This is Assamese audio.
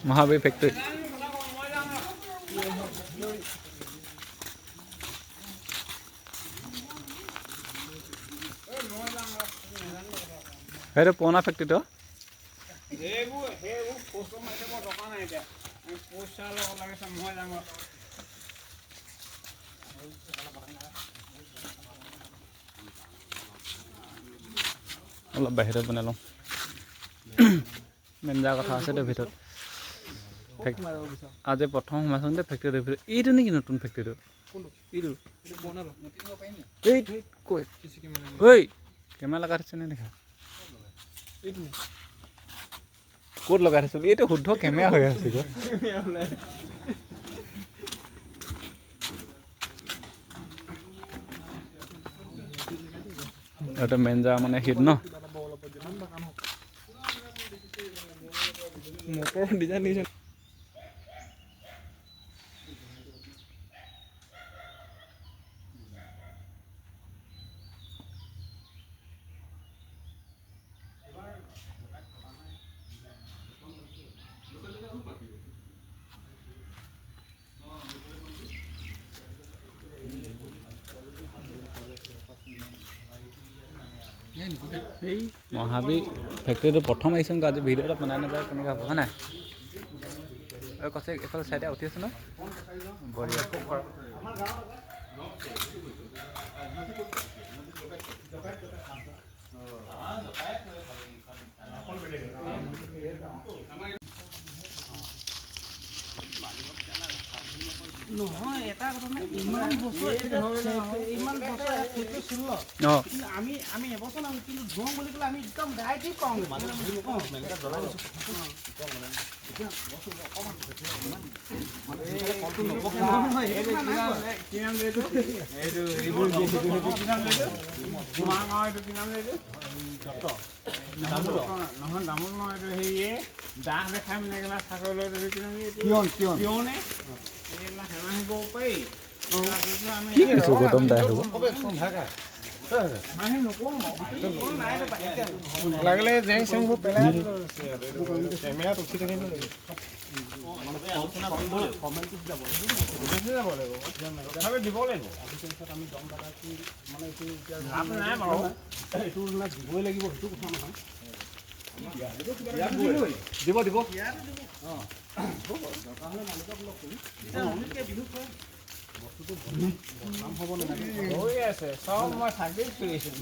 Mahabir factory. Here is Pona factory to. অলপ বাহিৰত বনাই লওঁ মেন যা কথা আছে তো ভিতৰত আজি প্ৰথম সোমাইছোঁ দে ফেক্টৰীৰ ভিতৰত এইটো নেকি নতুন ফেক্টৰীটো এইটো এই কৈ ঐ কেমেৰা লগাই থৈছে নে দেখা ক'ত লগাই থৈছোঁ এইটো শুদ্ধ কেমেৰা হৈ আছে এটা মেন যা মানে হিট ন মোটৰ ডিজাইন দিছে এই মহাবীৰ ফেক্টৰীটো প্ৰথম আহিছোঁ আজি ভিডিঅ'টা বনাই নাযায় কেনেকৈ হ'ব হয় নাই আৰু কৈছে এইফালে চাইডে উঠি আছে ন বঢ়িয়া নহয় এটা কথা নাই ইমান বছৰ আমি এবছৰ নাম কিন্তু ধোঁং বুলি ক'লে আমি একদম ডাইৰেক্টলি পাওঁ নহয় দামোল নহয় এইটো হেৰিয়ে দাহ দেখাই মানে এইবিলাক চাকৰি লৈ কিয়নে লাগলে জেং চেংবোৰ পেলাই কেমেৰাত উঠি থাকিব দিব লাগিব আমি দম দাদা মানে এইটো দিবই লাগিব সেইটো কথা নহয় দিব দিব বস্তুটো বদনাম হ'ব নালাগে হৈ আছে চব মই চাকৰি কৰিছোঁ